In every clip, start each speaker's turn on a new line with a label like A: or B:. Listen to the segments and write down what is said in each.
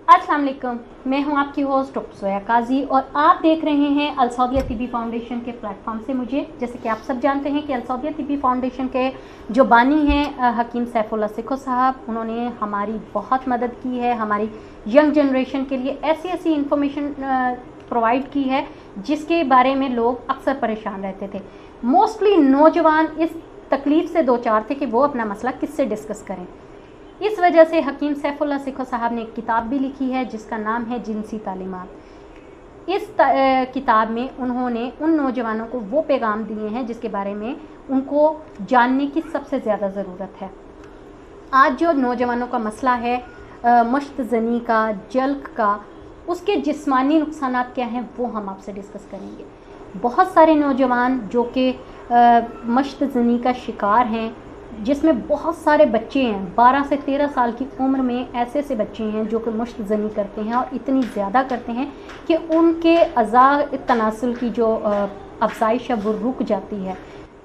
A: अस्सलाम वालेकुम, मैं हूं आपकी होस्ट डॉक्टर सोया काजी और आप देख रहे हैं अलसौदिया तिब्बी फाउंडेशन के प्लेटफॉर्म से मुझे। जैसे कि आप सब जानते हैं कि अलसौदिया तिब्बी फाउंडेशन के जो बानी हैं हकीम सैफुल्लाह सिखो साहब, उन्होंने हमारी बहुत मदद की है, हमारी यंग जनरेशन के लिए ऐसी ऐसी इंफॉर्मेशन प्रोवाइड की है जिसके बारे में लोग अक्सर परेशान रहते थे। मोस्टली नौजवान इस तकलीफ़ से दो चार थे कि वो अपना मसला किससे डिस्कस करें। इस वजह से हकीम सैफुल्लाह सिखो साहब ने एक किताब भी लिखी है जिसका नाम है जिनसी तालीमात। इस किताब में उन्होंने उन नौजवानों को वो पैगाम दिए हैं जिसके बारे में उनको जानने की सबसे ज़्यादा ज़रूरत है। आज जो नौजवानों का मसला है मश्त ज़नी का, जल्क का, उसके जिस्मानी नुकसानात क्या हैं वो हम आपसे डिस्कस करेंगे। बहुत सारे नौजवान जो कि मश्त ज़नी का शिकार हैं, जिसमें बहुत सारे बच्चे हैं 12 से 13 साल की उम्र में, ऐसे ऐसे बच्चे हैं जो कि मुश्त ज़नी करते हैं और इतनी ज़्यादा करते हैं कि उनके अज़ा तनासुल की जो अफजाइश है वो रुक जाती है।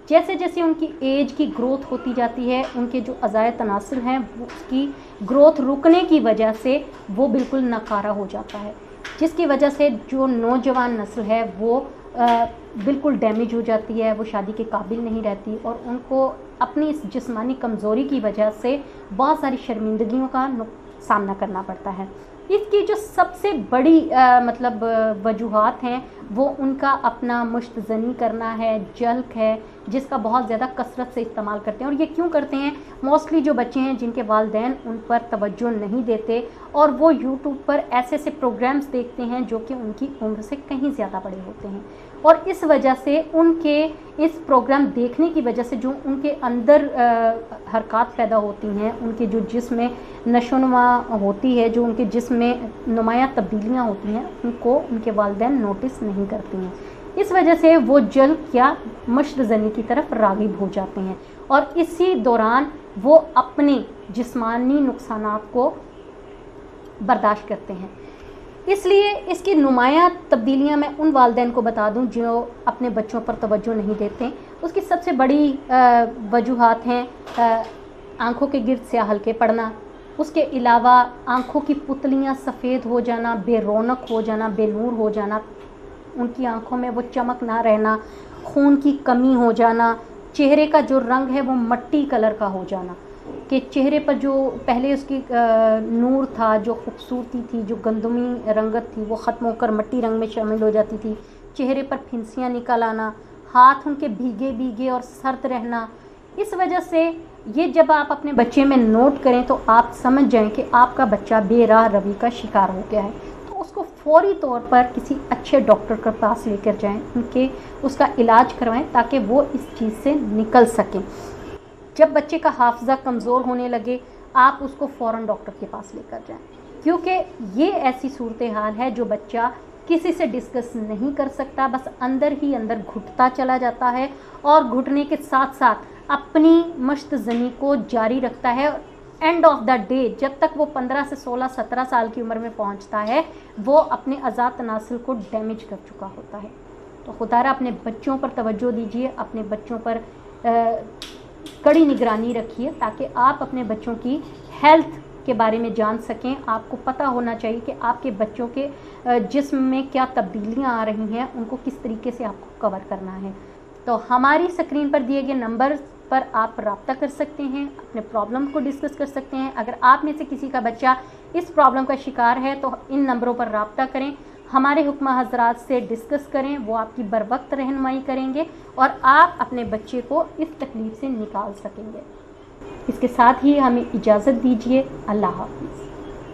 A: जैसे जैसे उनकी एज की ग्रोथ होती जाती है, उनके जो अज़ाए तनासुल हैं उसकी ग्रोथ रुकने की वजह से वो बिल्कुल नकारा हो जाता है, जिसकी वजह से जो नौजवान नस्ल है वो बिल्कुल डैमेज हो जाती है, वो शादी के काबिल नहीं रहती और उनको अपनी इस जिस्मानी कमज़ोरी की वजह से बहुत सारी शर्मिंदगियों का सामना करना पड़ता है। इसकी जो सबसे बड़ी वजूहात हैं वो उनका अपना मुश्त ज़नी करना है, जल्क है, जिसका बहुत ज़्यादा कसरत से इस्तेमाल करते हैं। और ये क्यों करते हैं? मोस्टली जो बच्चे हैं जिनके वालिदैन उन पर तवज्जो नहीं देते और वो यूट्यूब पर ऐसे ऐसे प्रोग्राम्स देखते हैं जो कि उनकी उम्र से कहीं ज़्यादा बड़े होते हैं और इस वजह से उनके इस प्रोग्राम देखने की वजह से जो उनके अंदर हरकत पैदा होती हैं, उनके जो जिस्म में नशोनुमा होती है, जो उनके जिस्म में नुमायाँ तब्दीलियाँ होती हैं, उनको उनके वालिदैन नोटिस नहीं करती हैं। इस वजह से वो जल्द या मश्त ज़नी की तरफ राग़िब हो जाते हैं और इसी दौरान वो अपने जिस्मानी नुकसानात को बर्दाश्त करते हैं। इसलिए इसकी नुमायाँ तब्दीलियाँ मैं उन वालिदैन को बता दूं जो अपने बच्चों पर तवज्जो नहीं देते। उसकी सबसे बड़ी वजूहात हैं आँखों के गिर्द स्याह हल्के पड़ना, उसके अलावा आँखों की पुतलियाँ सफ़ेद हो जाना, बेरौनक हो जाना, बेनूर हो जाना, उनकी आँखों में वो चमक ना रहना, खून की कमी हो जाना, चेहरे का जो रंग है वो मट्टी कलर का हो जाना, कि चेहरे पर जो पहले उसकी नूर था, जो खूबसूरती थी, जो गंदमी रंगत थी, वो ख़त्म होकर मट्टी रंग में शामिल हो जाती थी। चेहरे पर फिंसियाँ निकल आना, हाथ उनके भीगे भीगे और सर्द रहना। इस वजह से ये जब आप अपने बच्चे में नोट करें तो आप समझ जाएं कि आपका बच्चा बेराह रवि का शिकार हो गया है, तो उसको फौरी तौर पर किसी अच्छे डॉक्टर के पास लेकर जाएं, उसका इलाज करवाएं ताकि वो इस चीज़ से निकल सकें। जब बच्चे का हाफजा कमज़ोर होने लगे आप उसको फ़ौरन डॉक्टर के पास लेकर जाएं, क्योंकि ये ऐसी सूरत हाल है जो बच्चा किसी से डिस्कस नहीं कर सकता, बस अंदर ही अंदर घुटता चला जाता है और घुटने के साथ साथ अपनी मश्त ज़नी को जारी रखता है। एंड ऑफ द डे जब तक वो 15 से 16 17 साल की उम्र में पहुंचता है वो अपने अज़ा तनासुल को डैमेज कर चुका होता है। तो खुदारा अपने बच्चों पर तवज्जो दीजिए, अपने बच्चों पर कड़ी निगरानी रखिए ताकि आप अपने बच्चों की हेल्थ के बारे में जान सकें। आपको पता होना चाहिए कि आपके बच्चों के जिस्म में क्या तब्दीलियां आ रही हैं, उनको किस तरीके से आपको कवर करना है। तो हमारी स्क्रीन पर दिए गए नंबर पर आप रब्ता कर सकते हैं, अपने प्रॉब्लम को डिस्कस कर सकते हैं। अगर आप में से किसी का बच्चा इस प्रॉब्लम का शिकार है तो इन नंबरों पर रब्ता करें, हमारे हुक्मा हजरात से डिस्कस करें, वो आपकी बर वक्त रहनुमाई करेंगे और आप अपने बच्चे को इस तकलीफ़ से निकाल सकेंगे। इसके साथ ही हमें इजाज़त दीजिए। अल्लाह हाफ़िज़।